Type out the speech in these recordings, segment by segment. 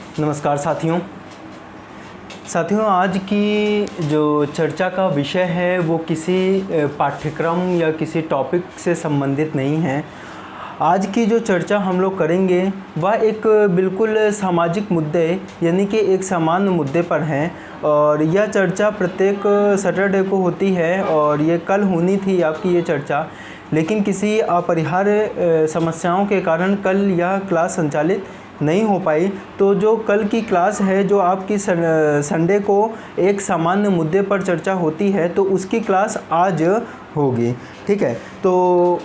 नमस्कार साथियों, आज की जो चर्चा का विषय है वो किसी पाठ्यक्रम या किसी टॉपिक से संबंधित नहीं है। आज की जो चर्चा हम लोग करेंगे वह एक बिल्कुल सामाजिक मुद्दे यानी कि एक सामान्य मुद्दे पर है और यह चर्चा प्रत्येक सैटरडे को होती है और ये कल होनी थी आपकी ये चर्चा, लेकिन किसी अपरिहार्य समस्याओं के कारण कल यह क्लास संचालित नहीं हो पाई। तो जो कल की क्लास है जो आपकी संडे को एक सामान्य मुद्दे पर चर्चा होती है तो उसकी क्लास आज होगी, ठीक है। तो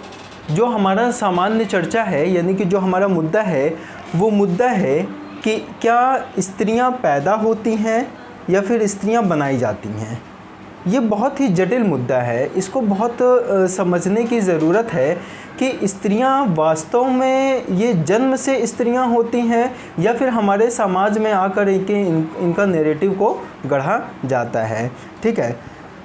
जो हमारा सामान्य चर्चा है यानी कि जो हमारा मुद्दा है वो मुद्दा है कि क्या स्त्रियां पैदा होती हैं या फिर स्त्रियां बनाई जाती हैं। ये बहुत ही जटिल मुद्दा है, इसको बहुत समझने की ज़रूरत है कि स्त्रियां वास्तव में ये जन्म से स्त्रियां होती हैं या फिर हमारे समाज में आकर इनका नैरेटिव को गढ़ा जाता है, ठीक है।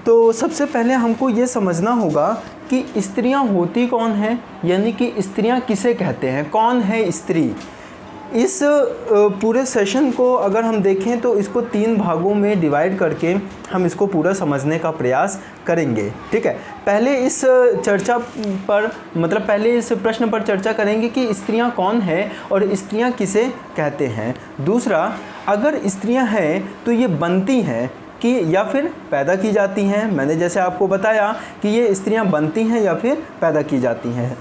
तो सबसे पहले हमको ये समझना होगा कि स्त्रियां होती कौन हैं, यानी कि स्त्रियां किसे कहते हैं, कौन है स्त्री। इस पूरे सेशन को अगर हम देखें तो इसको 3 भागों में डिवाइड करके हम इसको पूरा समझने का प्रयास करेंगे, ठीक है। पहले इस चर्चा पर पहले इस प्रश्न पर चर्चा करेंगे कि स्त्रियां कौन हैं और स्त्रियां किसे कहते हैं। दूसरा, अगर स्त्रियां हैं तो ये बनती हैं कि या फिर पैदा की जाती हैं। मैंने जैसे आपको बताया कि ये स्त्रियां बनती हैं या फिर पैदा की जाती हैं।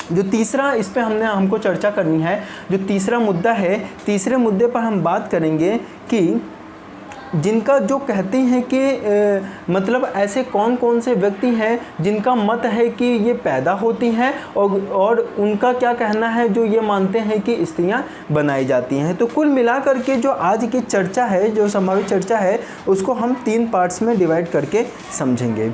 जो तीसरा इस पे हमको चर्चा करनी है, जो तीसरा मुद्दा है, तीसरे मुद्दे पर हम बात करेंगे कि जिनका जो कहते हैं कि ऐसे कौन कौन से व्यक्ति हैं जिनका मत है कि ये पैदा होती हैं और उनका क्या कहना है जो ये मानते हैं कि स्त्रियां बनाई जाती हैं। तो कुल मिलाकर के जो आज की चर्चा है, जो संभावित चर्चा है, उसको हम 3 पार्ट्स में डिवाइड करके समझेंगे।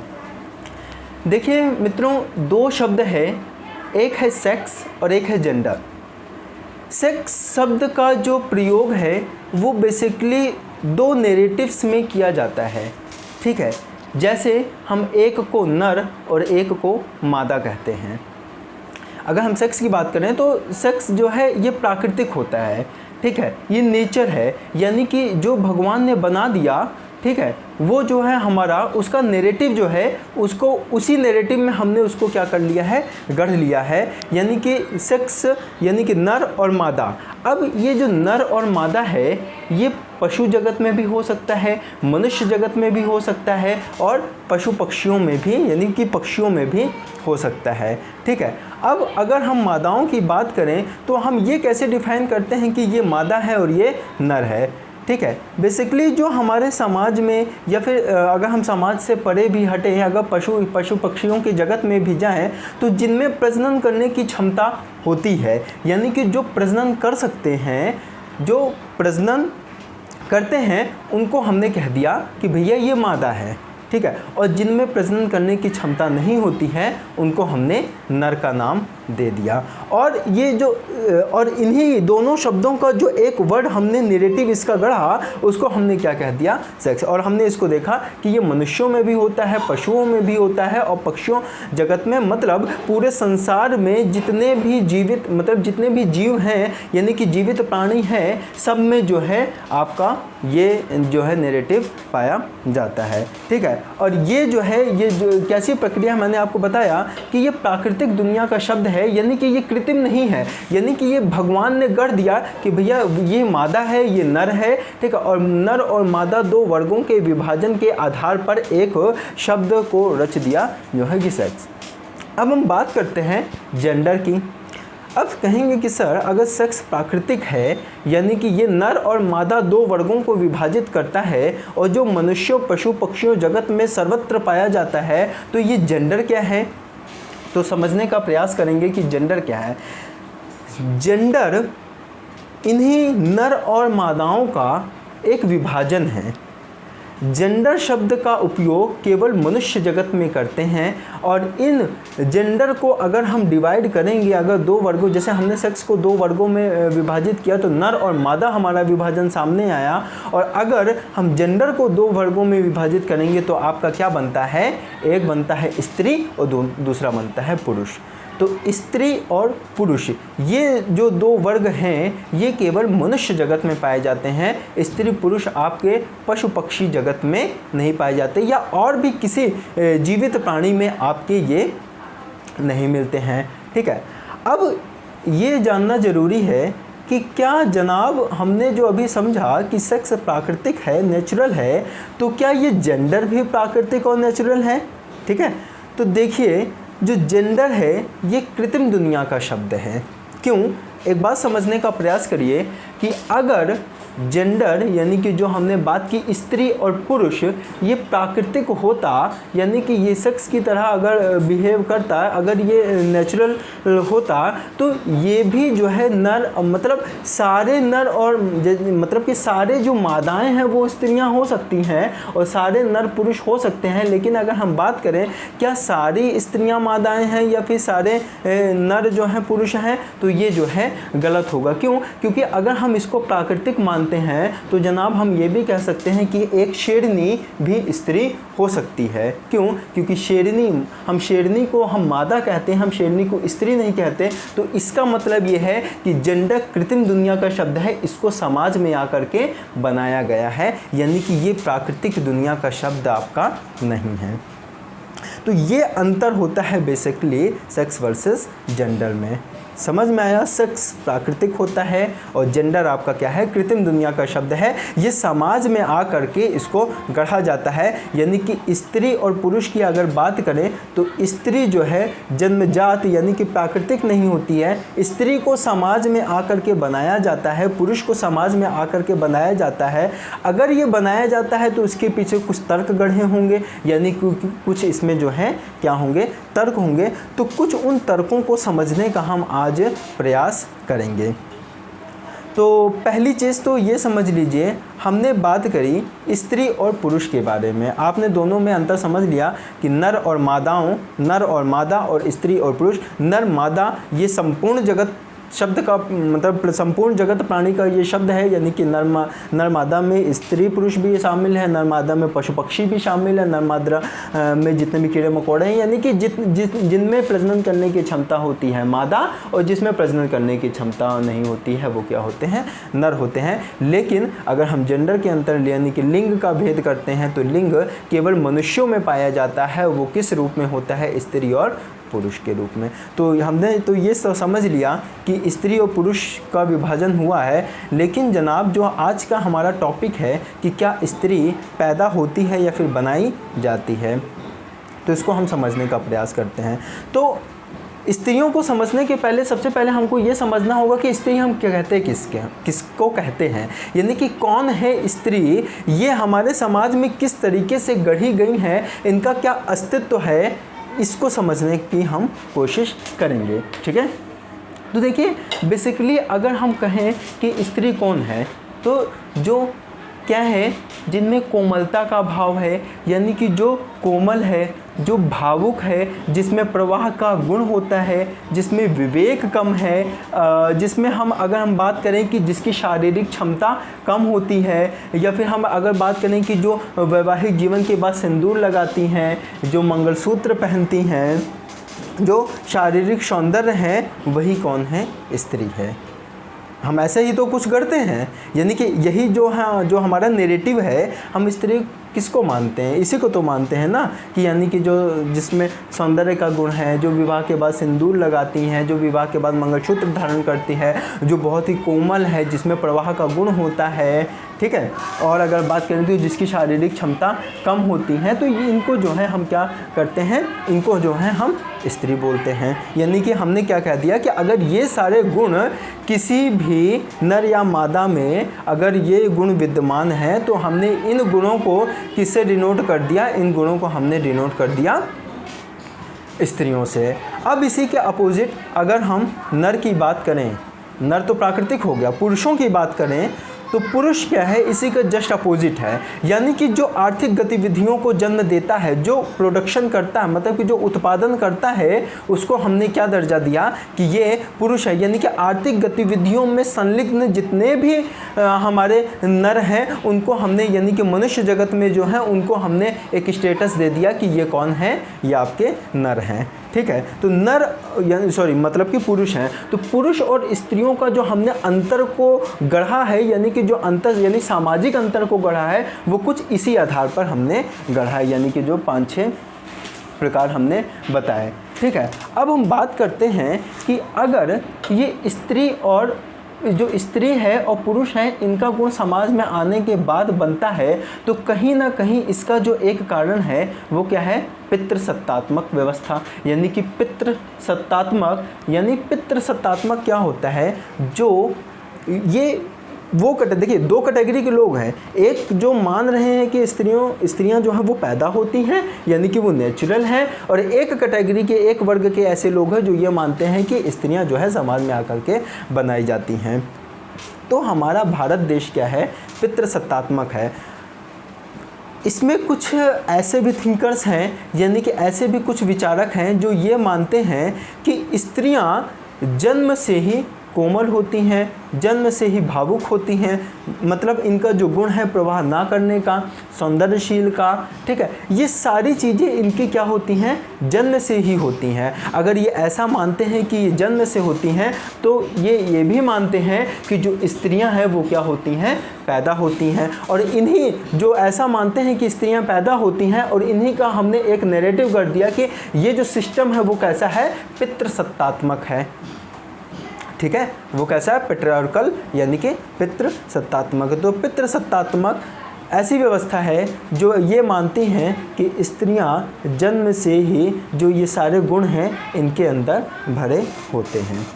देखिए मित्रों, 2 शब्द है, एक है सेक्स और एक है जेंडर। सेक्स शब्द का जो प्रयोग है वो बेसिकली 2 नैरेटिव्स में किया जाता है, ठीक है। जैसे हम एक को नर और एक को मादा कहते हैं। अगर हम सेक्स की बात करें तो सेक्स जो है ये प्राकृतिक होता है, ठीक है, ये नेचर है, यानी कि जो भगवान ने बना दिया, ठीक है, वो जो है हमारा उसका नैरेटिव जो है उसको उसी नैरेटिव में हमने उसको क्या कर लिया है, गढ़ लिया है, यानी कि सेक्स यानी कि नर और मादा। अब ये जो नर और मादा है ये पशु जगत में भी हो सकता है, मनुष्य जगत में भी हो सकता है और पशु पक्षियों में भी यानी कि पक्षियों में भी हो सकता है, ठीक है। अब अगर हम मादाओं की बात करें तो हम ये कैसे डिफाइन करते हैं कि ये मादा है और ये नर है, ठीक है। बेसिकली जो हमारे समाज में या फिर अगर हम समाज से परे भी हटें, अगर पशु पक्षियों की जगत में भी जाएं तो जिनमें प्रजनन करने की क्षमता होती है, यानी कि जो प्रजनन कर सकते हैं, जो प्रजनन करते हैं, उनको हमने कह दिया कि भैया ये मादा है, ठीक है। और जिनमें प्रजनन करने की क्षमता नहीं होती है उनको हमने नर का नाम दे दिया। और ये जो और इन्हीं दोनों शब्दों का जो एक वर्ड हमने नैरेटिव इसका गढ़ा उसको हमने क्या कह दिया, सेक्स। और हमने इसको देखा कि ये मनुष्यों में भी होता है, पशुओं में भी होता है और पक्षियों जगत में, पूरे संसार में जितने भी जीवित जितने भी जीव हैं यानी कि जीवित प्राणी हैं, सब में जो है आपका ये जो है नैरेटिव पाया जाता है, ठीक है। और ये जो है ये जो कैसी प्रक्रिया मैंने आपको बताया कि ये प्राकृतिक दुनिया का शब्द है, यानी कि ये कृत्रिम नहीं है, यानी कि ये भगवान ने गढ़ दिया कि भैया ये मादा है ये नर है, ठीक है। और नर और मादा 2 वर्गों के विभाजन के आधार पर एक शब्द को रच दिया जो है कि सेक्स। अब हम बात करते हैं जेंडर की। अब कहेंगे कि सर अगर सेक्स प्राकृतिक है यानी कि ये नर और मादा 2 वर्गों को विभाजित करता है और जो मनुष्यों पशु पक्षियों जगत में सर्वत्र पाया जाता है तो ये जेंडर क्या है। तो समझने का प्रयास करेंगे कि जेंडर क्या है। जेंडर इन्हीं नर और मादाओं का एक विभाजन है। जेंडर शब्द का उपयोग केवल मनुष्य जगत में करते हैं और इन जेंडर को अगर हम डिवाइड करेंगे, अगर 2 वर्गों, जैसे हमने सेक्स को 2 वर्गों में विभाजित किया तो नर और मादा हमारा विभाजन सामने आया। और अगर हम जेंडर को 2 वर्गों में विभाजित करेंगे तो आपका क्या बनता है, एक बनता है स्त्री और दूसरा बनता है पुरुष। तो स्त्री और पुरुष ये जो दो वर्ग हैं ये केवल मनुष्य जगत में पाए जाते हैं। स्त्री पुरुष आपके पशु पक्षी जगत में नहीं पाए जाते, या और भी किसी जीवित प्राणी में आपके ये नहीं मिलते हैं। ठीक है, अब ये जानना ज़रूरी है कि क्या जनाब हमने जो अभी समझा कि सेक्स प्राकृतिक है, नेचुरल है, तो क्या ये जेंडर भी प्राकृतिक और नेचुरल है? ठीक है, तो देखिए जो जेंडर है ये कृत्रिम दुनिया का शब्द है। क्यों? एक बात समझने का प्रयास करिए कि अगर जेंडर यानी कि जो हमने बात की स्त्री और पुरुष ये प्राकृतिक होता, यानी कि ये सेक्स की तरह अगर बिहेव करता, अगर ये नेचुरल होता, तो ये भी जो है नर मतलब सारे नर और मतलब कि सारे जो मादाएं हैं वो स्त्रियां हो सकती हैं और सारे नर पुरुष हो सकते हैं। लेकिन अगर हम बात करें क्या सारी स्त्रियां मादाएं हैं या फिर सारे नर जो हैं पुरुष हैं, तो ये जो है गलत होगा। क्यों? क्योंकि अगर हम इसको प्राकृतिक मानते हैं तो जनाब हम ये भी कह सकते हैं कि एक शेरनी भी स्त्री हो सकती है। क्यों? क्योंकि शेरनी को हम मादा कहते हैं, हम शेरनी को स्त्री नहीं कहते। तो इसका मतलब ये है कि जेंडर कृत्रिम दुनिया का शब्द है, इसको समाज में आकर के बनाया गया है, यानी कि ये प्राकृतिक दुनिया का शब्द आपका नहीं है। तो ये अंतर होता है बेसिकली सेक्स वर्सेस जेंडर में। समझ में आया? सेक्स प्राकृतिक होता है और जेंडर आपका क्या है? कृत्रिम दुनिया का शब्द है। ये समाज में आ करके इसको गढ़ा जाता है, यानी कि स्त्री और पुरुष की अगर बात करें तो स्त्री जो है जन्मजात यानी कि प्राकृतिक नहीं होती है। स्त्री को समाज में आकर के बनाया जाता है, पुरुष को समाज में आकर के बनाया जाता है। अगर ये बनाया जाता है तो उसके पीछे कुछ तर्क गढ़े होंगे, यानी कुछ इसमें जो है क्या होंगे? तर्क होंगे। तो कुछ उन तर्कों को समझने का हम आज प्रयास करेंगे। तो पहली चीज़ तो ये समझ लीजिए, हमने बात करी स्त्री और पुरुष के बारे में, आपने दोनों में अंतर समझ लिया कि नर और मादा और स्त्री और पुरुष। नर मादा ये संपूर्ण जगत शब्द का मतलब संपूर्ण जगत प्राणी का ये शब्द है, यानी कि नर मादा में स्त्री पुरुष भी शामिल है, नर मादा में पशु पक्षी भी शामिल है, नर मादा में जितने भी कीड़े मकोड़े हैं, यानी कि जिनमें प्रजनन करने की क्षमता होती है मादा, और जिसमें प्रजनन करने की क्षमता नहीं होती है वो क्या होते हैं? नर होते हैं। लेकिन अगर हम जेंडर के अंतर यानी कि लिंग का भेद करते हैं तो लिंग केवल मनुष्यों में पाया जाता है। वो किस रूप में होता है? स्त्री और पुरुष के रूप में। तो हमने तो ये समझ लिया कि स्त्री और पुरुष का विभाजन हुआ है। लेकिन जनाब जो आज का हमारा टॉपिक है कि क्या स्त्री पैदा होती है या फिर बनाई जाती है, तो इसको हम समझने का प्रयास करते हैं। तो स्त्रियों को समझने के पहले सबसे पहले हमको ये समझना होगा कि स्त्री हम क्या कहते हैं, किसको कहते हैं, यानी कि कौन है स्त्री, ये हमारे समाज में किस तरीके से गढ़ी गई हैं, इनका क्या अस्तित्व है, इसको समझने की हम कोशिश करेंगे। ठीक है, तो देखिए बेसिकली अगर हम कहें कि स्त्री कौन है, तो जो क्या है जिनमें कोमलता का भाव है, यानी कि जो कोमल है, जो भावुक है, जिसमें प्रवाह का गुण होता है, जिसमें विवेक कम है, जिसमें अगर हम बात करें कि जिसकी शारीरिक क्षमता कम होती है, या फिर हम अगर बात करें कि जो वैवाहिक जीवन के बाद सिंदूर लगाती हैं, जो मंगलसूत्र पहनती हैं, जो शारीरिक सौंदर्य है, वही कौन है? स्त्री है। हम ऐसे ही तो कुछ करते हैं, यानी कि यही जो है जो हमारा नैरेटिव है, हम स्त्री किसको मानते हैं? इसी को तो मानते हैं ना, कि यानी कि जो जिसमें सौंदर्य का गुण है, जो विवाह के बाद सिंदूर लगाती हैं, जो विवाह के बाद मंगलसूत्र धारण करती है, जो बहुत ही कोमल है, जिसमें प्रवाह का गुण होता है। ठीक है, और अगर बात करें तो जिसकी शारीरिक क्षमता कम होती है, तो ये इनको जो है हम क्या करते हैं? इनको जो है हम स्त्री बोलते हैं। यानी कि हमने क्या कह दिया कि अगर ये सारे गुण किसी भी नर या मादा में अगर ये गुण विद्यमान है, तो हमने इन गुणों को किससे डिनोट कर दिया? इन गुणों को हमने डिनोट कर दिया स्त्रियों से। अब इसी के अपोजिट अगर हम नर की बात करें, नर तो प्राकृतिक हो गया, पुरुषों की बात करें तो पुरुष क्या है, इसी का जस्ट अपोजिट है। यानी कि जो आर्थिक गतिविधियों को जन्म देता है, जो प्रोडक्शन करता है, मतलब कि जो उत्पादन करता है, उसको हमने क्या दर्जा दिया कि ये पुरुष है। यानी कि आर्थिक गतिविधियों में संलिग्न जितने भी हमारे नर हैं उनको हमने, यानी कि मनुष्य जगत में जो है उनको हमने एक स्टेटस दे दिया कि ये कौन है, ये आपके नर हैं। ठीक है, तो नर यानी मतलब कि पुरुष हैं। तो पुरुष और स्त्रियों का जो हमने अंतर को गढ़ा है, यानी कि जो अंतर यानी सामाजिक अंतर को गढ़ा है, वो कुछ इसी आधार पर हमने गढ़ा है, यानी कि जो 5-6 प्रकार हमने बताए। ठीक है, अब हम बात करते हैं कि अगर ये स्त्री और जो स्त्री है और पुरुष है, इनका गुण समाज में आने के बाद बनता है, तो कहीं ना कहीं इसका जो एक कारण है वो क्या है, पितृसत्तात्मक व्यवस्था। यानी कि पितृसत्तात्मक, यानी पितृसत्तात्मक क्या होता है, जो ये वो देखिए 2 कैटेगरी के लोग हैं। एक जो मान रहे हैं कि स्त्रियां जो हैं वो पैदा होती हैं, यानी कि वो नेचुरल हैं, और एक कैटेगरी के, एक वर्ग के ऐसे लोग हैं जो ये मानते हैं कि स्त्रियां जो है समाज में आकर के बनाई जाती हैं। तो हमारा भारत देश क्या है, पितृसत्तात्मक है। इसमें कुछ ऐसे भी थिंकर्स हैं, यानी कि ऐसे भी कुछ विचारक हैं जो ये मानते हैं कि स्त्रियां जन्म से ही कोमल होती हैं, जन्म से ही भावुक होती हैं, मतलब इनका जो गुण है प्रवाह ना करने का, सौंदर्यशील का, ठीक है, ये सारी चीज़ें इनकी क्या होती हैं, जन्म से ही होती हैं। अगर ये ऐसा मानते हैं कि ये जन्म से होती हैं, तो ये भी मानते हैं कि जो स्त्रियां हैं वो क्या होती हैं, पैदा होती हैं। और इन्हीं जो ऐसा मानते हैं कि स्त्रियां पैदा होती हैं, और इन्हीं का हमने एक नैरेटिव कर दिया कि ये जो सिस्टम है वो कैसा है, पितृसत्तात्मक है। ठीक है, वो कैसा है, पैट्रियार्कल, यानी कि पितृसत्तात्मक। तो पितृसत्तात्मक ऐसी व्यवस्था है जो ये मानती हैं कि स्त्रियां जन्म से ही जो ये सारे गुण हैं इनके अंदर भरे होते हैं।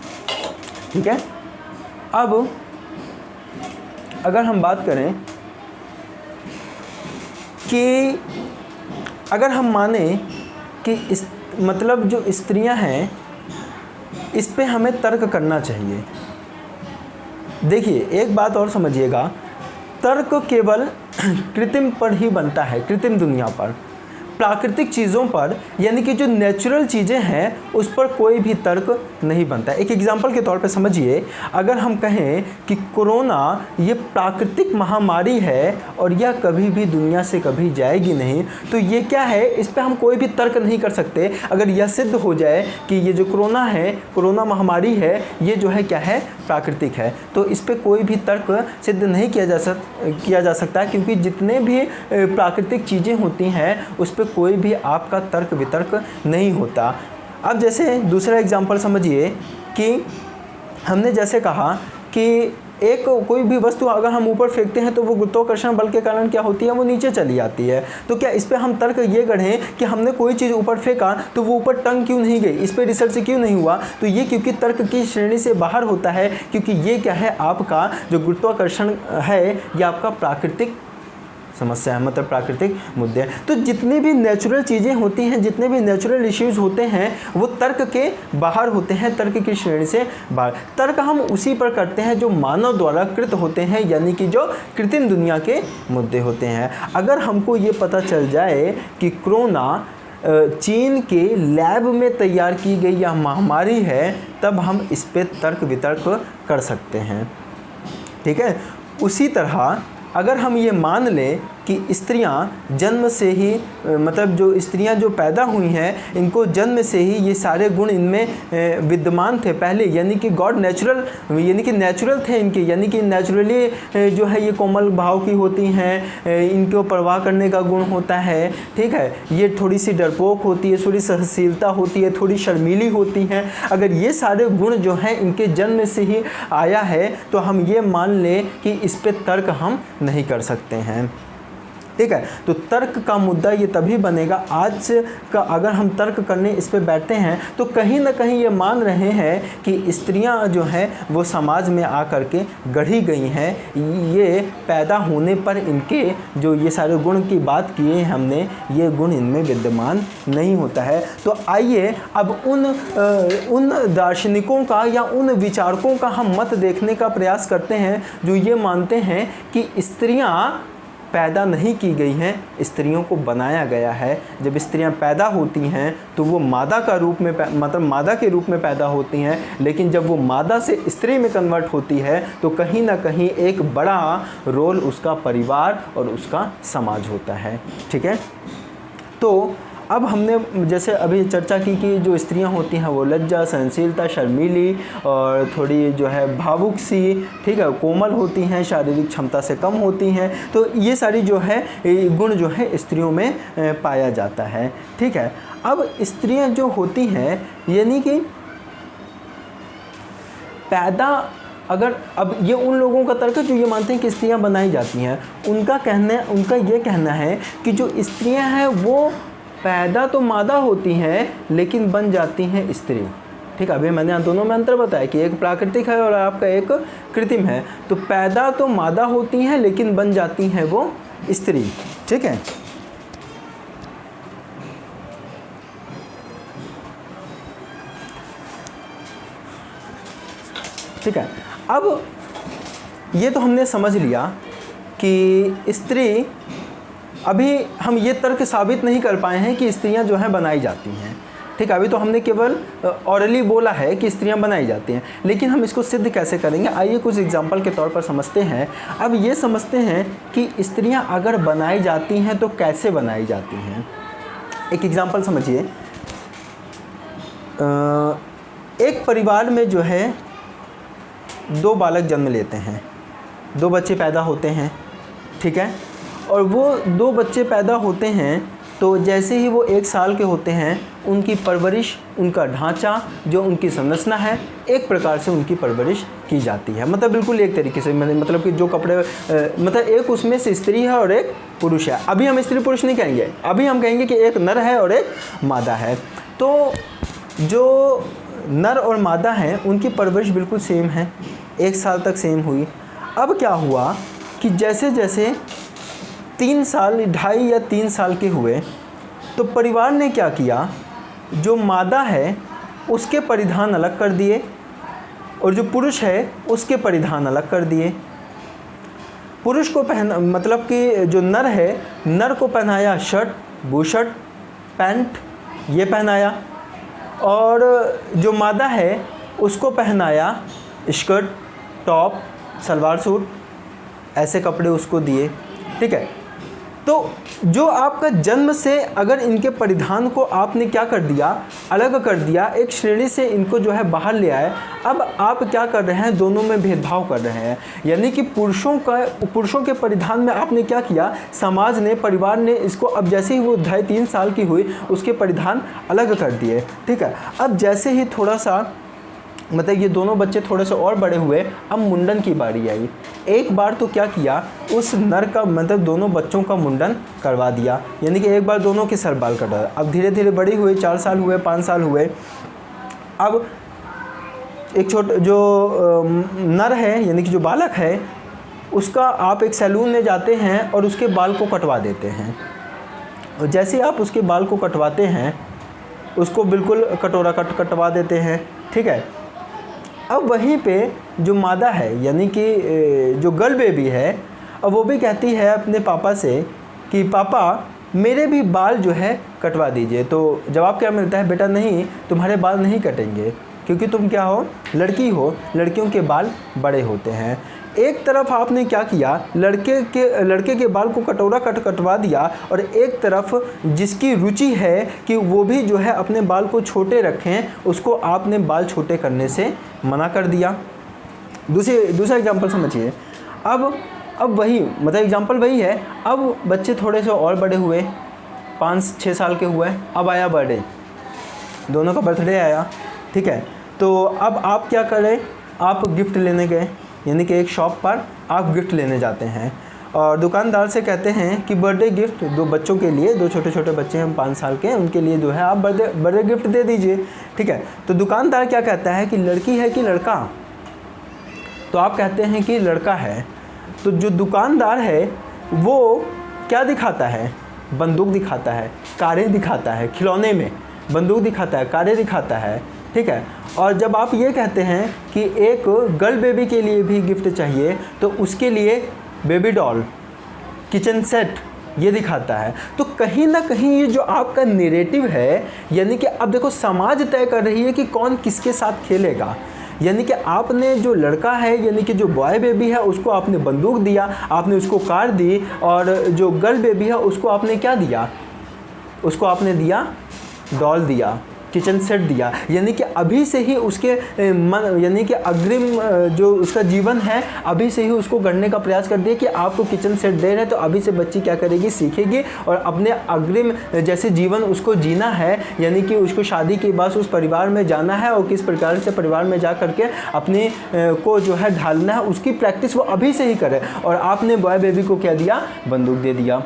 ठीक है, अब अगर हम बात करें कि अगर हम माने कि मतलब जो स्त्रियां हैं इस पे हमें तर्क करना चाहिए। देखिए एक बात और समझिएगा, तर्क केवल कृत्रिम पर ही बनता है, कृत्रिम दुनिया पर। प्राकृतिक चीज़ों पर, यानी कि जो नेचुरल चीज़ें हैं उस पर कोई भी तर्क नहीं बनता। एक एग्जांपल के तौर पे समझिए, अगर हम कहें कि कोरोना ये प्राकृतिक महामारी है और यह कभी भी दुनिया से कभी जाएगी नहीं, तो ये क्या है, इस पे हम कोई भी तर्क नहीं कर सकते। अगर यह सिद्ध हो जाए कि ये जो कोरोना है, कोरोना महामारी है, ये जो है क्या है, प्राकृतिक है, तो इस पे कोई भी तर्क सिद्ध नहीं किया जा सकता, क्योंकि जितने भी प्राकृतिक चीज़ें होती हैं उस पर कोई भी आपका तर्क वितर्क नहीं होता। अब जैसे दूसरा एग्जांपल समझिए कि हमने जैसे कहा कि कोई भी वस्तु अगर हम ऊपर फेंकते हैं तो वो गुरुत्वाकर्षण बल के कारण क्या होती है, वो नीचे चली आती है। तो क्या इस पे हम तर्क ये गढ़ें कि हमने कोई चीज़ ऊपर फेंका तो वो ऊपर टंग क्यों नहीं गई, इस पे रिसर्च क्यों नहीं हुआ? तो ये क्योंकि तर्क की श्रेणी से बाहर होता है, क्योंकि ये क्या है, आपका जो गुरुत्वाकर्षण है ये आपका प्राकृतिक समस्या है, मतलब प्राकृतिक मुद्दे। तो जितनी भी नेचुरल चीज़ें होती हैं, जितने भी नेचुरल इश्यूज होते हैं, वो तर्क के बाहर होते हैं, तर्क की श्रेणी से बाहर। तर्क हम उसी पर करते हैं जो मानव द्वारा कृत होते हैं, यानी कि जो कृत्रिम दुनिया के मुद्दे होते हैं। अगर हमको ये पता चल जाए कि कोरोना चीन के लैब में तैयार की गई यह महामारी है, तब हम इस पे तर्क वितर्क कर सकते हैं। ठीक है, उसी तरह अगर हम ये मान लें कि स्त्रियां जन्म से ही, मतलब जो स्त्रियां जो पैदा हुई हैं इनको जन्म से ही ये सारे गुण इनमें विद्यमान थे पहले, यानी कि गॉड नेचुरल, यानी कि नेचुरल थे इनके, यानी कि नेचुरली जो है ये कोमल भाव की होती हैं, इनको परवाह करने का गुण होता है। ठीक है, ये थोड़ी सी डरपोक होती है, थोड़ी सहनशीलता होती है, थोड़ी शर्मीली होती हैं। अगर ये सारे गुण जो हैं इनके जन्म से ही आया है तो हम ये मान लें कि इस पर तर्क हम नहीं कर सकते हैं। ठीक है। तो तर्क का मुद्दा ये तभी बनेगा, आज का अगर हम तर्क करने इस पे बैठते हैं तो कहीं ना कहीं ये मान रहे हैं कि स्त्रियां जो हैं वो समाज में आकर के गढ़ी गई हैं, ये पैदा होने पर इनके जो ये सारे गुण की बात किए हैं हमने, ये गुण इनमें विद्यमान नहीं होता है। तो आइए अब उन दार्शनिकों का या उन विचारकों का हम मत देखने का प्रयास करते हैं जो ये मानते हैं कि स्त्रियां पैदा नहीं की गई हैं, स्त्रियों को बनाया गया है। जब स्त्रियां पैदा होती हैं तो वो मादा का रूप में मतलब मादा के रूप में पैदा होती हैं, लेकिन जब वो मादा से स्त्री में कन्वर्ट होती है तो कहीं ना कहीं एक बड़ा रोल उसका परिवार और उसका समाज होता है। ठीक है। तो अब हमने जैसे अभी चर्चा की कि जो स्त्रियां होती हैं वो लज्जा, सहनशीलता, शर्मीली और थोड़ी जो है भावुक सी, ठीक है, कोमल होती हैं, शारीरिक क्षमता से कम होती हैं। तो ये सारी जो है गुण जो है स्त्रियों में पाया जाता है। ठीक है। अब स्त्रियां जो होती हैं यानी कि पैदा, अगर अब ये उन लोगों का तर्क है जो ये मानते हैं कि स्त्रियां बनाई जाती हैं, उनका ये कहना है कि जो स्त्रियां हैं वो पैदा तो मादा होती हैं लेकिन बन जाती हैं स्त्री। ठीक है। अभी मैंने दोनों में अंतर बताया कि एक प्राकृतिक है और आपका एक कृत्रिम है। तो पैदा तो मादा होती हैं लेकिन बन जाती हैं वो स्त्री। ठीक है। ठीक है। अब ये तो हमने समझ लिया कि स्त्री, अभी हम ये तर्क साबित नहीं कर पाए हैं कि स्त्रियां जो हैं बनाई जाती हैं। ठीक है। अभी तो हमने केवल ऑरली बोला है कि स्त्रियां बनाई जाती हैं, लेकिन हम इसको सिद्ध कैसे करेंगे, आइए कुछ एग्जांपल के तौर पर समझते हैं। अब ये समझते हैं कि स्त्रियां अगर बनाई जाती हैं तो कैसे बनाई जाती हैं। एक एग्जांपल समझिए। एक परिवार में जो है 2 बालक जन्म लेते हैं, 2 बच्चे पैदा होते हैं। ठीक है। और वो 2 बच्चे पैदा होते हैं तो जैसे ही वो 1 साल के होते हैं उनकी परवरिश, उनका ढांचा, जो उनकी संरचना है, एक प्रकार से उनकी परवरिश की जाती है। मतलब बिल्कुल एक तरीके से, मतलब कि जो कपड़े, मतलब एक उसमें से स्त्री है और एक पुरुष है। अभी हम स्त्री पुरुष नहीं कहेंगे, अभी हम कहेंगे कि एक नर है और एक मादा है। तो जो नर और मादा हैं उनकी परवरिश बिल्कुल सेम है, 1 साल तक सेम हुई। अब क्या हुआ कि जैसे जैसे 3 साल, 2.5 या 3 साल के हुए तो परिवार ने क्या किया, जो मादा है उसके परिधान अलग कर दिए और जो पुरुष है उसके परिधान अलग कर दिए। पुरुष को मतलब कि जो नर है, नर को पहनाया शर्ट, बूशर्ट, पैंट ये पहनाया, और जो मादा है उसको पहनाया स्कर्ट, टॉप, सलवार सूट, ऐसे कपड़े उसको दिए। ठीक है। तो जो आपका जन्म से अगर इनके परिधान को आपने क्या कर दिया, अलग कर दिया, एक श्रेणी से इनको जो है बाहर ले आए, अब आप क्या कर रहे हैं, दोनों में भेदभाव कर रहे हैं। यानी कि पुरुषों के परिधान में आपने क्या किया, समाज ने, परिवार ने इसको, अब जैसे ही वो 2.5-3 साल की हुई उसके परिधान अलग कर दिए। ठीक है। अब जैसे ही थोड़ा सा, मतलब ये दोनों बच्चे थोड़े से और बड़े हुए, अब मुंडन की बारी आई। एक बार तो क्या किया, उस नर का, मतलब दोनों बच्चों का मुंडन करवा दिया, यानी कि एक बार दोनों के सर बाल कटा। अब धीरे धीरे बड़ी हुए, 4 साल हुए, 5 साल हुए। अब एक जो नर है यानी कि जो बालक है उसका आप एक सैलून में जाते हैं और उसके बाल को कटवा देते हैं। और जैसे ही आप उसके बाल को कटवाते हैं, उसको बिल्कुल कटोरा कटवा देते हैं। ठीक है। अब वहीं पे जो मादा है यानी कि जो गर्ल बेबी है, अब वो भी कहती है अपने पापा से कि पापा मेरे भी बाल जो है कटवा दीजिए। तो जवाब क्या मिलता है, बेटा नहीं, तुम्हारे बाल नहीं कटेंगे क्योंकि तुम क्या हो, लड़की हो, लड़कियों के बाल बड़े होते हैं। एक तरफ आपने क्या किया, लड़के के बाल को कटोरा कटवा दिया, और एक तरफ जिसकी रुचि है कि वो भी जो है अपने बाल को छोटे रखें, उसको आपने बाल छोटे करने से मना कर दिया। दूसरा एग्जांपल समझिए। अब वही, मतलब एग्जांपल वही है। अब बच्चे थोड़े से और बड़े हुए, 5-6 साल के हुए, अब आया बर्थडे, दोनों का बर्थडे आया। ठीक है। तो अब आप क्या करें, आप गिफ्ट लेने गए, यानी कि एक शॉप पर आप गिफ्ट लेने जाते हैं। और दुकानदार से कहते हैं कि बर्थडे गिफ्ट दो बच्चों के लिए, दो छोटे छोटे बच्चे हैं 5 साल के, उनके लिए जो है आप बर्थडे गिफ्ट दे दीजिए। ठीक है, तो दुकानदार क्या कहता है कि लड़की है कि लड़का? तो आप कहते हैं कि लड़का है। तो जो दुकानदार है वो क्या दिखाता है? बंदूक दिखाता है, कारें दिखाता है, खिलौने में बंदूक दिखाता है, कारें दिखाता है। ठीक है, और जब आप ये कहते हैं कि एक गर्ल बेबी के लिए भी गिफ्ट चाहिए तो उसके लिए बेबी डॉल, किचन सेट ये दिखाता है। तो कहीं ना कहीं ये जो आपका नैरेटिव है, यानी कि अब देखो समाज तय कर रही है कि कौन किसके साथ खेलेगा। यानी कि आपने जो लड़का है, यानी कि जो बॉय बेबी है, उसको आपने बंदूक दिया, आपने उसको कार दी, और जो गर्ल बेबी है उसको आपने क्या दिया? उसको आपने दिया डॉल दिया, किचन सेट दिया। यानी कि अभी से ही उसके मन, यानी कि अग्रिम जो उसका जीवन है, अभी से ही उसको गढ़ने का प्रयास कर दिया कि आपको किचन सेट दे रहे हैं। तो अभी से बच्ची क्या करेगी? सीखेगी, और अपने अग्रिम जैसे जीवन उसको जीना है, यानी कि उसको शादी के बाद उस परिवार में जाना है और किस प्रकार से परिवार में जा करके अपने को जो है ढालना है, उसकी प्रैक्टिस वो अभी से ही करे। और आपने बॉय बेबी को क्या दिया? बंदूक दे दिया।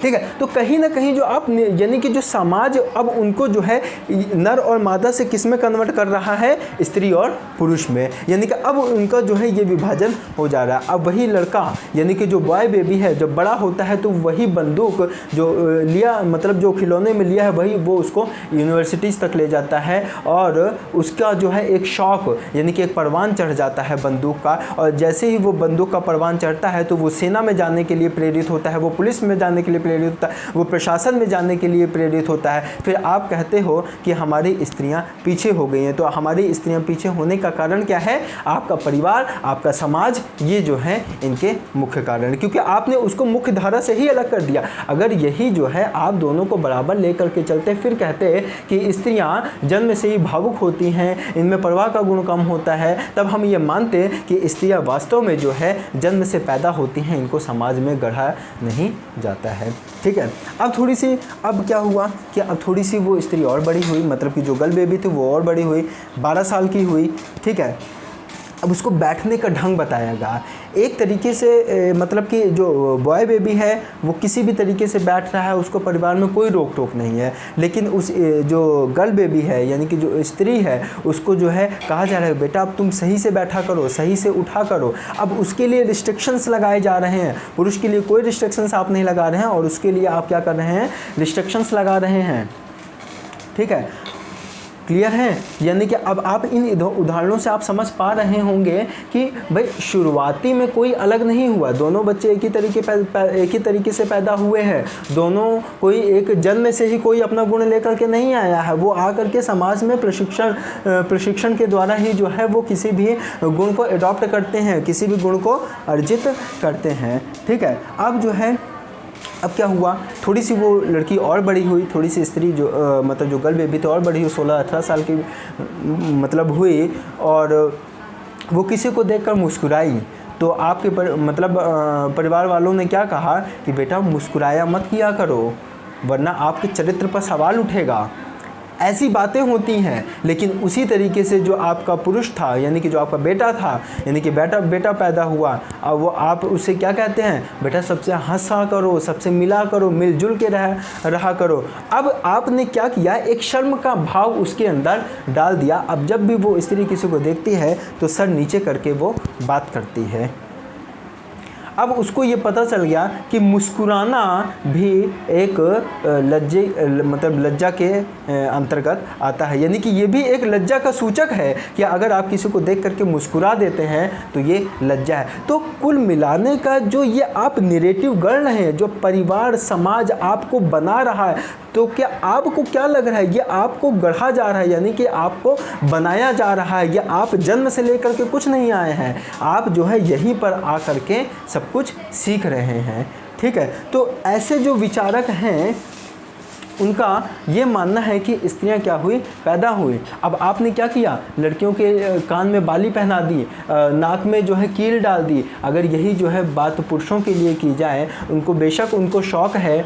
ठीक है, तो कहीं ना कहीं जो आप, यानी कि जो समाज अब उनको जो है नर और मादा से किस में कन्वर्ट कर रहा है? स्त्री और पुरुष में। यानी कि अब उनका जो है ये विभाजन हो जा रहा है। अब वही लड़का, यानी कि जो बॉय बेबी है, जब बड़ा होता है तो वही बंदूक जो लिया, मतलब जो खिलौने में लिया है, वही वो उसको यूनिवर्सिटीज़ तक ले जाता है, और उसका जो है एक शौक, यानी कि एक परवान चढ़ जाता है बंदूक का। और जैसे ही वो बंदूक का परवान चढ़ता है तो वो सेना में जाने के लिए प्रेरित होता है, वो पुलिस में जाने के लिए प्रेरित होता है, वो प्रशासन में जाने के लिए प्रेरित होता है। फिर आप कहते हो कि हमारी स्त्रियां पीछे हो गई हैं। तो हमारी स्त्रियां पीछे होने का कारण क्या है? आपका परिवार, आपका समाज, ये जो है इनके मुख्य कारण है, क्योंकि आपने उसको मुख्य धारा से ही अलग कर दिया। अगर यही जो है आप दोनों को बराबर लेकर के चलते, फिर कहते कि स्त्रियां जन्म से ही भावुक होती हैं, इनमें परवाह का गुण कम होता है, तब हम ये मानते कि स्त्रियां वास्तव में जो है जन्म से पैदा होती हैं, इनको समाज में गढ़ा नहीं जाता है। ठीक है, अब थोड़ी सी, अब क्या हुआ कि अब थोड़ी सी वो स्त्री और बड़ी हुई, मतलब कि जो गर्ल बेबी थी वो और बड़ी हुई, 12 साल की हुई। ठीक है, अब उसको बैठने का ढंग बताया गया एक तरीके से, मतलब कि जो बॉय बेबी है वो किसी भी तरीके से बैठ रहा है, उसको परिवार में कोई रोक टोक नहीं है। लेकिन उस जो गर्ल बेबी है, यानी कि जो स्त्री है, उसको जो है कहा जा रहा है बेटा अब तुम सही से बैठा करो, सही से उठा करो। अब उसके लिए रिस्ट्रिक्शंस लगाए जा रहे हैं। पुरुष के लिए कोई रिस्ट्रिक्शंस आप नहीं लगा रहे हैं, और उसके लिए आप क्या कर रहे हैं? रिस्ट्रिक्शंस लगा रहे हैं। ठीक है, क्लियर है? यानी कि अब आप इन उदाहरणों से आप समझ पा रहे होंगे कि भाई शुरुआती में कोई अलग नहीं हुआ, दोनों बच्चे एक ही तरीके से पैदा हुए हैं, दोनों कोई एक जन्म से ही कोई अपना गुण लेकर के नहीं आया है, वो आकर के समाज में प्रशिक्षण के द्वारा ही जो है वो किसी भी गुण को एडॉप्ट करते हैं, किसी भी गुण को अर्जित करते हैं। ठीक है, अब जो है, अब क्या हुआ, थोड़ी सी वो लड़की और बड़ी हुई, थोड़ी सी स्त्री जो मतलब जो गर्ल बेबी थी और बड़ी हुई, 16-18 साल की मतलब हुई, और वो किसी को देखकर मुस्कुराई। तो आपके परिवार वालों ने क्या कहा कि बेटा मुस्कुराया मत किया करो, वरना आपके चरित्र पर सवाल उठेगा। ऐसी बातें होती हैं। लेकिन उसी तरीके से जो आपका पुरुष था, यानी कि जो आपका बेटा था, यानी कि बेटा पैदा हुआ, अब वो आप उससे क्या कहते हैं? बेटा सबसे हंसा करो, सबसे मिला करो, मिलजुल के रहा करो। अब आपने क्या किया? एक शर्म का भाव उसके अंदर डाल दिया। अब जब भी वो स्त्री किसी को देखती है तो सर नीचे करके वो बात करती है। अब उसको ये पता चल गया कि मुस्कुराना भी एक लज्जा के अंतर्गत आता है, यानी कि ये भी एक लज्जा का सूचक है कि अगर आप किसी को देख करके मुस्कुरा देते हैं तो ये लज्जा है। तो कुल मिलाने का जो ये आप नैरेटिव गढ़ रहे हैं, जो परिवार समाज आपको बना रहा है, तो क्या आपको क्या लग रहा है? ये आपको गढ़ा जा रहा है, यानी कि आपको बनाया जा रहा है। ये आप जन्म से लेकर के कुछ नहीं आए हैं, आप जो है यहीं पर आकर के सब कुछ सीख रहे हैं। ठीक है, तो ऐसे जो विचारक हैं उनका ये मानना है कि स्त्रियां क्या हुई, पैदा हुई। अब आपने क्या किया, लड़कियों के कान में बाली पहना दी, नाक में जो है कील डाल दी। अगर यही जो है बात पुरुषों के लिए की जाए, उनको बेशक उनको शौक़ है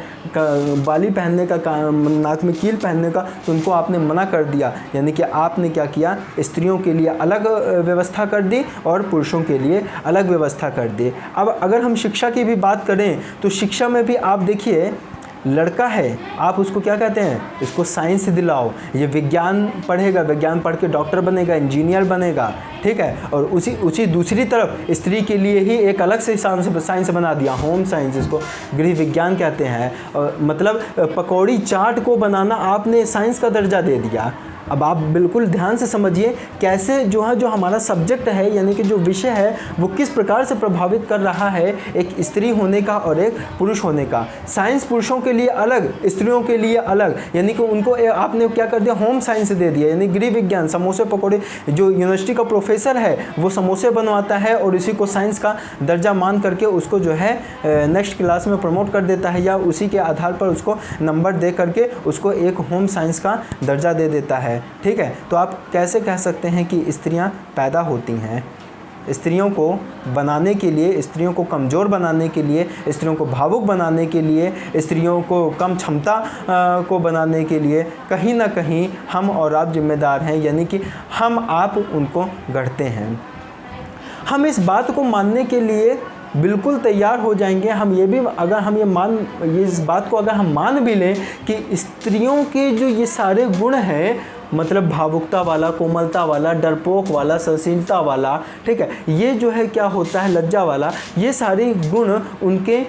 बाली पहनने का, नाक में कील पहनने का, तो उनको आपने मना कर दिया। यानी कि आपने क्या किया, स्त्रियों के लिए अलग व्यवस्था कर दी और पुरुषों के लिए अलग व्यवस्था कर दी। अब अगर हम शिक्षा की भी बात करें तो शिक्षा में भी आप देखिए, लड़का है, आप उसको क्या कहते हैं, इसको साइंस दिलाओ, ये विज्ञान पढ़ेगा, विज्ञान पढ़ के डॉक्टर बनेगा, इंजीनियर बनेगा, ठीक है। और उसी दूसरी तरफ स्त्री के लिए ही एक अलग से साइंस बना दिया, होम साइंस, इसको गृह विज्ञान कहते हैं। मतलब पकौड़ी चाट को बनाना आपने साइंस का दर्जा दे दिया। अब आप बिल्कुल ध्यान से समझिए कैसे जो है, जो हमारा सब्जेक्ट है यानी कि जो विषय है, वो किस प्रकार से प्रभावित कर रहा है एक स्त्री होने का और एक पुरुष होने का। साइंस पुरुषों के लिए अलग, स्त्रियों के लिए अलग, यानी कि उनको आपने क्या कर दिया, होम साइंस दे दिया। यानी गृह विज्ञान, समोसे पकौड़े, जो यूनिवर्सिटी का प्रोफेसर है वो समोसे बनवाता है और इसी को साइंस का दर्जा मान करके उसको जो है नेक्स्ट क्लास में प्रमोट कर देता है, या उसी के आधार पर उसको नंबर दे करके उसको एक होम साइंस का दर्जा दे देता है, ठीक है। तो आप कैसे कह सकते हैं कि स्त्रियां पैदा होती हैं? स्त्रियों को बनाने के लिए, स्त्रियों को कमज़ोर बनाने के लिए, स्त्रियों को भावुक बनाने के लिए, स्त्रियों को कम क्षमता को बनाने के लिए कहीं ना कहीं हम और आप जिम्मेदार हैं, यानी कि हम आप उनको गढ़ते हैं। हम इस बात को मानने के लिए बिल्कुल तैयार हो जाएंगे। हम ये भी, अगर हम ये इस बात को अगर हम मान भी लें कि स्त्रियों के जो ये सारे गुण हैं, मतलब भावुकता वाला, कोमलता वाला, डरपोक वाला, सहनशीलता वाला, ठीक है, ये जो है क्या होता है, लज्जा वाला, ये सारे गुण उनके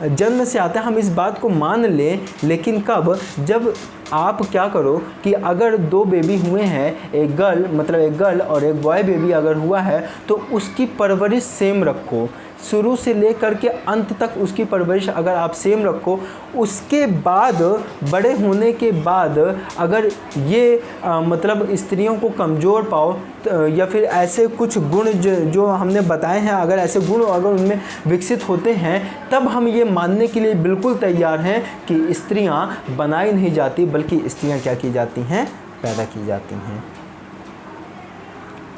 जन्म से आते हैं, हम इस बात को मान लें। लेकिन कब, जब आप क्या करो कि अगर 2 बेबी हुए हैं, एक गर्ल और एक बॉय बेबी अगर हुआ है, तो उसकी परवरिश सेम रखो, शुरू से लेकर के अंत तक उसकी परवरिश अगर आप सेम रखो, उसके बाद बड़े होने के बाद अगर ये मतलब स्त्रियों को कमज़ोर पाओ या फिर ऐसे कुछ गुण जो हमने बताए हैं, अगर ऐसे गुण अगर उनमें विकसित होते हैं, तब हम ये मानने के लिए बिल्कुल तैयार हैं कि स्त्रियां बनाई नहीं जाती, बल्कि स्त्रियां क्या की जाती हैं, पैदा की जाती हैं,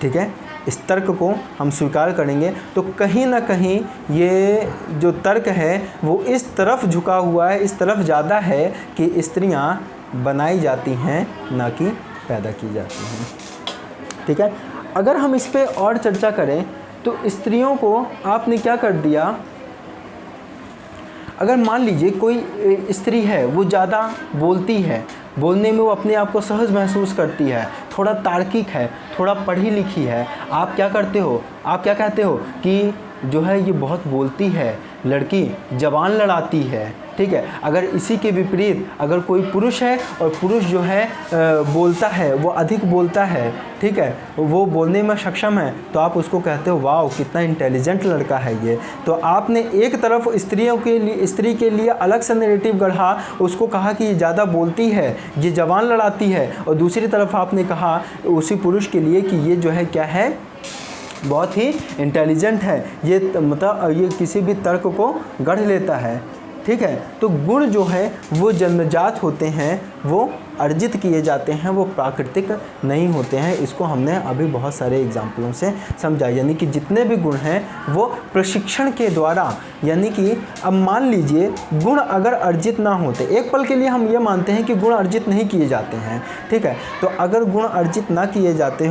ठीक है। इस तर्क को हम स्वीकार करेंगे तो कहीं ना कहीं ये जो तर्क है वो इस तरफ झुका हुआ है, इस तरफ ज़्यादा है कि स्त्रियां बनाई जाती हैं, ना कि पैदा की जाती हैं, ठीक है। अगर हम इस पे और चर्चा करें तो स्त्रियों को आपने क्या कर दिया, अगर मान लीजिए कोई स्त्री है, वो ज़्यादा बोलती है, बोलने में वो अपने आप को सहज महसूस करती है, थोड़ा तार्किक है, थोड़ा पढ़ी लिखी है, आप क्या करते हो, आप क्या कहते हो कि जो है ये बहुत बोलती है, लड़की ज़बान लड़ाती है, ठीक है। अगर इसी के विपरीत अगर कोई पुरुष है और पुरुष जो है बोलता है, वो अधिक बोलता है, ठीक है, वो बोलने में सक्षम है, तो आप उसको कहते हो वाह कितना इंटेलिजेंट लड़का है ये। तो आपने एक तरफ स्त्री के लिए अलग से नैरेटिव गढ़ा, उसको कहा कि ये ज़्यादा बोलती है, ये ज़बान लड़ाती है, और दूसरी तरफ आपने कहा उसी पुरुष के लिए कि ये जो है क्या है, बहुत ही इंटेलिजेंट है, ये मतलब ये किसी भी तर्क को गढ़ लेता है, ठीक है। तो गुण जो है वो जन्मजात होते हैं, वो अर्जित किए जाते हैं, वो प्राकृतिक नहीं होते हैं। इसको हमने अभी बहुत सारे एग्जाम्पलों से समझा, यानी कि जितने भी गुण हैं वो प्रशिक्षण के द्वारा, यानी कि अब मान लीजिए गुण अगर अर्जित ना होते, एक पल के लिए हम ये मानते हैं कि गुण अर्जित नहीं किए जाते हैं, ठीक है, तो अगर गुण अर्जित ना किए जाते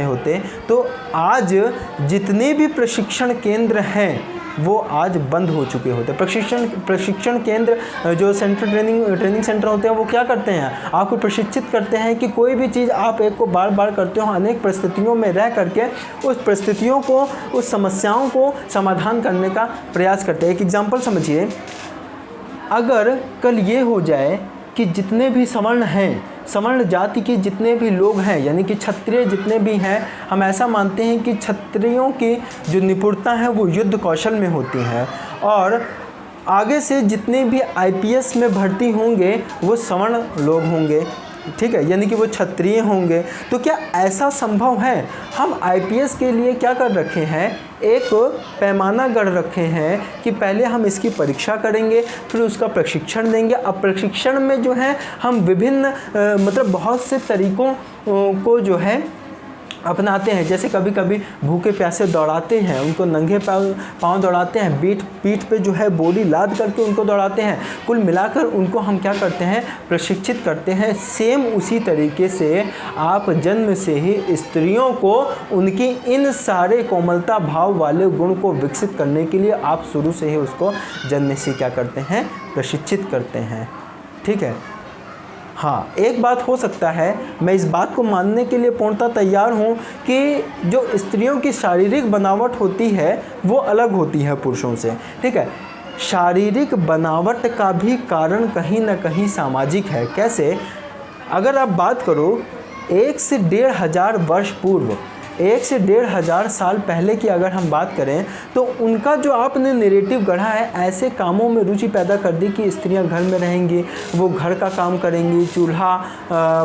होते तो आज जितने भी प्रशिक्षण केंद्र हैं वो आज बंद हो चुके होते। प्रशिक्षण केंद्र जो ट्रेनिंग सेंटर होते हैं वो क्या करते हैं, आपको प्रशिक्षित करते हैं कि कोई भी चीज़ आप एक को बार बार करते हो, अनेक परिस्थितियों में रह करके उस परिस्थितियों को, उस समस्याओं को समाधान करने का प्रयास करते हैं। एक एग्जाम्पल समझिए, अगर कल ये हो जाए कि जितने भी सवर्ण हैं, सवर्ण जाति के जितने भी लोग हैं, यानी कि क्षत्रिय जितने भी हैं, हम ऐसा मानते हैं कि क्षत्रियों की जो निपुणता है वो युद्ध कौशल में होती है, और आगे से जितने भी IPS में भर्ती होंगे वो सवर्ण लोग होंगे, ठीक है, यानी कि वो क्षत्रिय होंगे। तो क्या ऐसा संभव है? हम आईपीएस के लिए क्या कर रखे हैं, एक पैमाना गढ़ रखे हैं कि पहले हम इसकी परीक्षा करेंगे, फिर उसका प्रशिक्षण देंगे। अब प्रशिक्षण में जो है हम विभिन्न मतलब बहुत से तरीक़ों को जो है अपनाते हैं। जैसे कभी कभी भूखे प्यासे दौड़ाते हैं, उनको नंगे पाँव दौड़ाते हैं, पीठ पे जो है बोरी लाद करके उनको दौड़ाते हैं। कुल मिलाकर उनको हम क्या करते हैं, प्रशिक्षित करते हैं। सेम उसी तरीके से आप जन्म से ही स्त्रियों को उनकी इन सारे कोमलता भाव वाले गुण को विकसित करने के लिए आप शुरू से ही उसको जन्म से क्या करते हैं, प्रशिक्षित करते हैं। ठीक है। हाँ, एक बात हो सकता है, मैं इस बात को मानने के लिए पूर्णतः तैयार हूँ कि जो स्त्रियों की शारीरिक बनावट होती है वो अलग होती है पुरुषों से। ठीक है, शारीरिक बनावट का भी कारण कहीं ना कहीं सामाजिक है। कैसे? अगर आप बात करो 1 से 1,500 वर्ष पूर्व, 1 से 1,500 साल पहले की अगर हम बात करें तो उनका जो आपने नैरेटिव गढ़ा है, ऐसे कामों में रुचि पैदा कर दी कि स्त्रियां घर में रहेंगी, वो घर का काम करेंगी, चूल्हा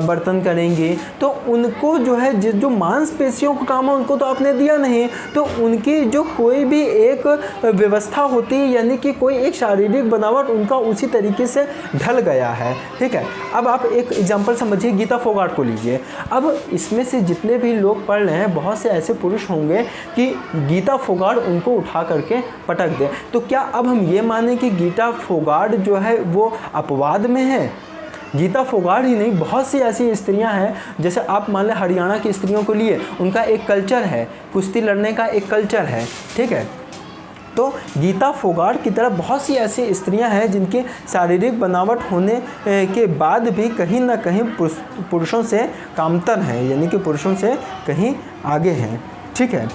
बर्तन करेंगी। तो उनको जो है जो मांसपेशियों का काम है उनको तो आपने दिया नहीं। तो उनकी जो कोई भी एक व्यवस्था होती है, यानी कि कोई एक शारीरिक बनावट उनका उसी तरीके से ढल गया है। ठीक है। अब आप एक एग्जाम्पल समझिए, गीता फोगाट को लीजिए। अब इसमें से जितने भी लोग पढ़ रहे हैं, बहुत से ऐसे पुरुष होंगे कि गीता फोगाट उनको उठा करके पटक दे। तो क्या अब हम ये माने कि गीता फोगाट जो है वो अपवाद में है? गीता फोगाट ही नहीं, बहुत सी ऐसी स्त्रियां हैं, जैसे आप मान लें हरियाणा की स्त्रियों को लिए, उनका एक कल्चर है, कुश्ती लड़ने का एक कल्चर है। ठीक है। तो गीता फोगाट की तरह बहुत सी ऐसी स्त्रियां हैं जिनकी शारीरिक बनावट होने के बाद भी कहीं ना कहीं पुरुषों से कामतर हैं, यानी कि पुरुषों से कहीं आगे हैं। ठीक है।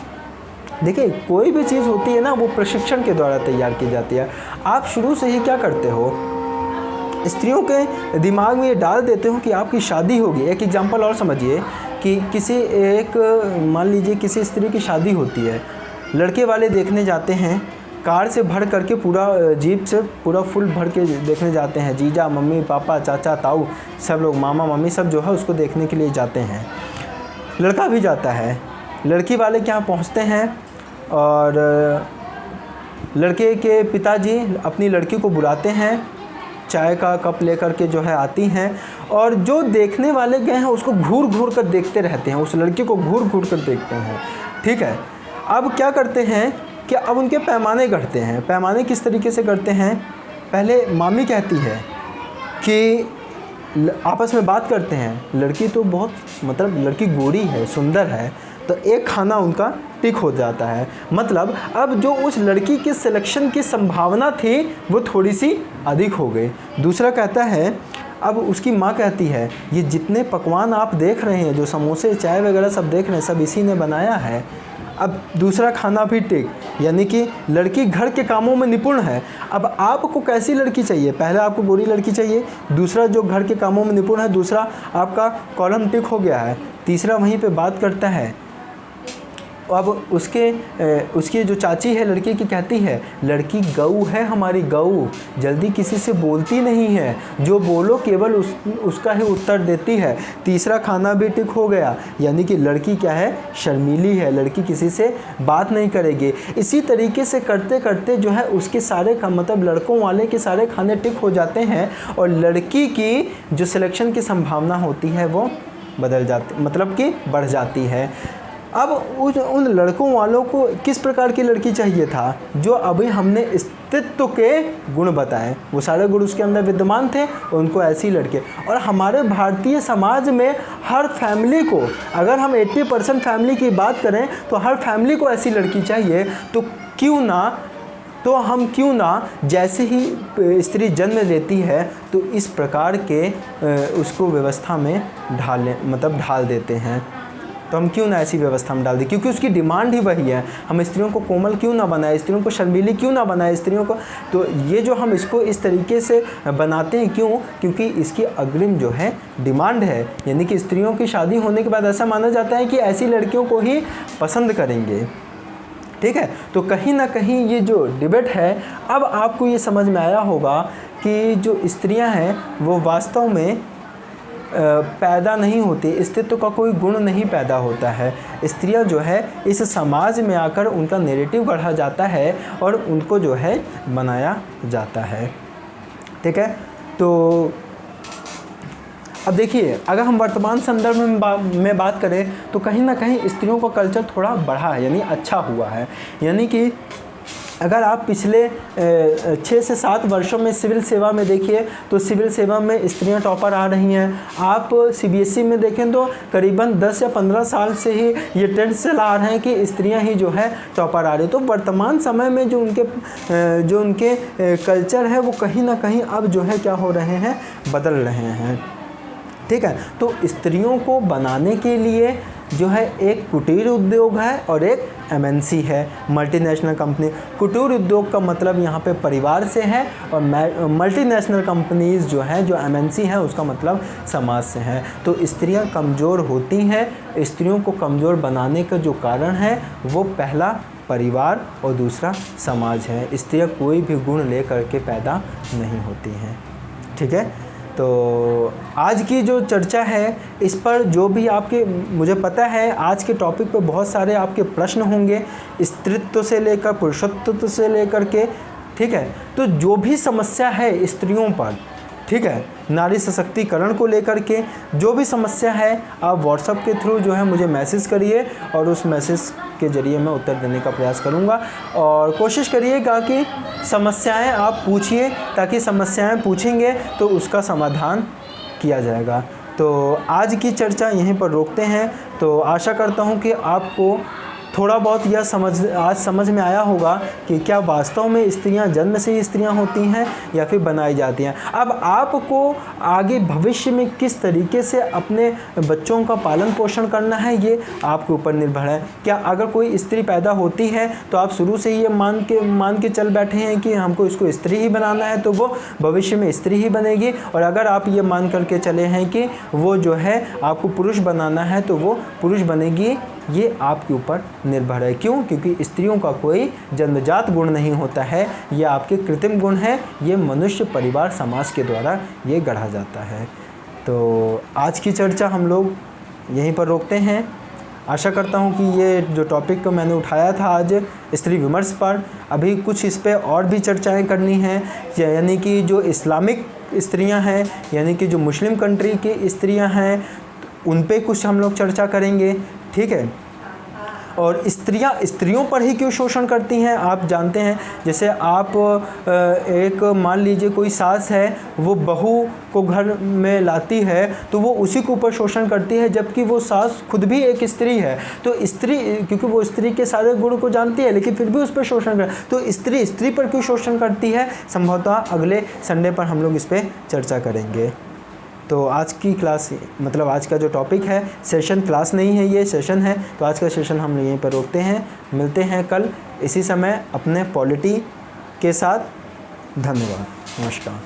देखिए, कोई भी चीज़ होती है ना, वो प्रशिक्षण के द्वारा तैयार की जाती है। आप शुरू से ही क्या करते हो, स्त्रियों के दिमाग में ये डाल देते हो कि आपकी शादी होगी। एक एग्जाम्पल और समझिए कि किसी एक मान लीजिए किसी स्त्री की शादी होती है, लड़के वाले देखने जाते हैं, कार से भर करके पूरा जीप से पूरा फुल भर के देखने जाते हैं। जीजा, मम्मी, पापा, चाचा, ताऊ, सब लोग, मामा, मम्मी, सब जो है उसको देखने के लिए जाते हैं। लड़का भी जाता है। लड़की वाले के यहाँ पहुँचते हैं और लड़के के पिताजी अपनी लड़की को बुलाते हैं, चाय का कप लेकर के जो है आती हैं, और जो देखने वाले गए हैं उसको घूर घूर कर देखते रहते हैं, उस लड़की को घूर घूर कर देखते हैं। ठीक है। अब क्या करते हैं कि अब उनके पैमाने गढ़ते हैं। पैमाने किस तरीके से करते हैं? पहले मामी कहती है कि आपस में बात करते हैं, लड़की तो बहुत मतलब लड़की गोरी है, सुंदर है, तो एक खाना उनका टिक हो जाता है। मतलब अब जो उस लड़की के सिलेक्शन की संभावना थी वो थोड़ी सी अधिक हो गई। दूसरा कहता है, अब उसकी माँ कहती है, ये जितने पकवान आप देख रहे हैं, जो समोसे, चाय वगैरह सब देख रहे हैं, सब इसी ने बनाया है। अब दूसरा खाना भी टिक, यानी कि लड़की घर के कामों में निपुण है। अब आपको कैसी लड़की चाहिए? पहले आपको गोरी लड़की चाहिए, दूसरा जो घर के कामों में निपुण है, दूसरा आपका कॉलम टिक हो गया है। तीसरा वहीं पे बात करता है, अब उसकी जो चाची है लड़की की कहती है, लड़की गऊ है हमारी, गऊ, जल्दी किसी से बोलती नहीं है, जो बोलो केवल उसका ही उत्तर देती है। तीसरा खाना भी टिक हो गया, यानी कि लड़की क्या है, शर्मीली है, लड़की किसी से बात नहीं करेगी। इसी तरीके से करते करते जो है उसके सारे मतलब लड़कों वाले के सारे खाने टिक हो जाते हैं, और लड़की की जो सिलेक्शन की संभावना होती है वो बदल जाती, मतलब कि बढ़ जाती है। अब उन लड़कों वालों को किस प्रकार की लड़की चाहिए था? जो अभी हमने अस्तित्व के गुण बताए, वो सारे गुण उसके अंदर विद्यमान थे, उनको ऐसी लड़के। और हमारे भारतीय समाज में हर फैमिली को, अगर हम 80% फैमिली की बात करें तो हर फैमिली को ऐसी लड़की चाहिए। तो हम क्यों ना जैसे ही स्त्री जन्म लेती है तो इस प्रकार के उसको व्यवस्था में ढाल देते हैं। तो हम क्यों ना ऐसी व्यवस्था में डाल दें, क्योंकि उसकी डिमांड ही वही है। हम स्त्रियों को कोमल क्यों ना बनाए, स्त्रियों को शर्मीली क्यों ना बनाए, स्त्रियों को, तो ये जो हम इसको इस तरीके से बनाते हैं, क्यों? क्योंकि इसकी अग्रिम जो है डिमांड है, यानी कि स्त्रियों की शादी होने के बाद ऐसा माना जाता है कि ऐसी लड़कियों को ही पसंद करेंगे। ठीक है। तो कहीं ना कहीं ये जो डिबेट है, अब आपको ये समझ में आया होगा कि जो स्त्रियां हैं वो वास्तव में पैदा नहीं होती, अस्तित्व का कोई गुण नहीं पैदा होता है। स्त्रियां जो है इस समाज में आकर उनका नैरेटिव गढ़ा जाता है और उनको जो है बनाया जाता है। ठीक है, तो अब देखिए, अगर हम वर्तमान संदर्भ में बात करें तो कहीं ना कहीं स्त्रियों का कल्चर थोड़ा बढ़ा है, यानी अच्छा हुआ है। यानी कि अगर आप पिछले 6 से 7 वर्षों में सिविल सेवा में देखिए तो सिविल सेवा में स्त्रियां टॉपर आ रही हैं। आप सीबीएसई में देखें तो करीबन 10 या 15 साल से ही ये ट्रेंड चला आ रहे हैं कि स्त्रियां ही जो है टॉपर आ रही है। तो वर्तमान समय में जो उनके कल्चर है वो कहीं ना कहीं अब जो है क्या हो रहे हैं, बदल रहे हैं। ठीक है, तो स्त्रियों को बनाने के लिए जो है एक कुटीर उद्योग है और एक एमएनसी है, मल्टीनेशनल कंपनी। कुटीर उद्योग का मतलब यहाँ पे परिवार से है और मल्टीनेशनल कंपनीज़ जो हैं, जो एमएनसी है, उसका मतलब समाज से है। तो स्त्रियाँ कमज़ोर होती हैं। स्त्रियों को कमज़ोर बनाने का जो कारण है वो पहला परिवार और दूसरा समाज है। स्त्रियाँ कोई भी गुण ले करके पैदा नहीं होती हैं। ठीक है, तो आज की जो चर्चा है इस पर जो भी आपके, मुझे पता है आज के टॉपिक पे बहुत सारे आपके प्रश्न होंगे, स्त्रीत्व से लेकर पुरुषत्व से लेकर के। ठीक है, तो जो भी समस्या है स्त्रियों पर, ठीक है, नारी सशक्तिकरण को लेकर के जो भी समस्या है, आप व्हाट्सएप के थ्रू जो है मुझे मैसेज करिए और उस मैसेज के ज़रिए मैं उत्तर देने का प्रयास करूंगा। और कोशिश करिएगा कि समस्याएं आप पूछिए, ताकि समस्याएं पूछेंगे तो उसका समाधान किया जाएगा। तो आज की चर्चा यहीं पर रोकते हैं। तो आशा करता हूं कि आपको थोड़ा बहुत यह आज समझ में आया होगा कि क्या वास्तव में स्त्रियां जन्म से ही स्त्रियां होती हैं या फिर बनाई जाती हैं। अब आपको आगे भविष्य में किस तरीके से अपने बच्चों का पालन पोषण करना है ये आपके ऊपर निर्भर है। क्या अगर कोई स्त्री पैदा होती है तो आप शुरू से ये मान के चल बैठे हैं कि हमको इसको स्त्री ही बनाना है, तो वो भविष्य में स्त्री ही बनेगी। और अगर आप ये मान करके चले हैं कि वो जो है आपको पुरुष बनाना है तो वो पुरुष बनेगी, ये आपके ऊपर निर्भर है। क्यों? क्योंकि स्त्रियों का कोई जन्मजात गुण नहीं होता है, ये आपके कृत्रिम गुण है, ये मनुष्य, परिवार, समाज के द्वारा ये गढ़ा जाता है। तो आज की चर्चा हम लोग यहीं पर रोकते हैं। आशा करता हूँ कि ये जो टॉपिक को मैंने उठाया था आज स्त्री विमर्श पर, अभी कुछ इस पर और भी चर्चाएँ करनी हैं। यानी कि जो इस्लामिक स्त्रियाँ हैं, यानी कि जो मुस्लिम कंट्री की स्त्रियाँ हैं, उन पे कुछ हम लोग चर्चा करेंगे। ठीक है, और स्त्रियों पर ही क्यों शोषण करती हैं आप जानते हैं। जैसे आप एक मान लीजिए कोई सास है, वो बहू को घर में लाती है तो वो उसी के ऊपर शोषण करती है, जबकि वो सास खुद भी एक स्त्री है। तो स्त्री, क्योंकि वो स्त्री के सारे गुण को जानती है लेकिन फिर भी उस पर शोषण कर, तो स्त्री पर क्यों शोषण करती है, संभवतः अगले संडे पर हम लोग इस पर चर्चा करेंगे। तो आज की क्लास, मतलब आज का जो टॉपिक है, सेशन क्लास नहीं है, ये सेशन है। तो आज का सेशन हम यहीं पर रोकते हैं। मिलते हैं कल इसी समय अपने पॉलिटी के साथ। धन्यवाद, नमस्कार।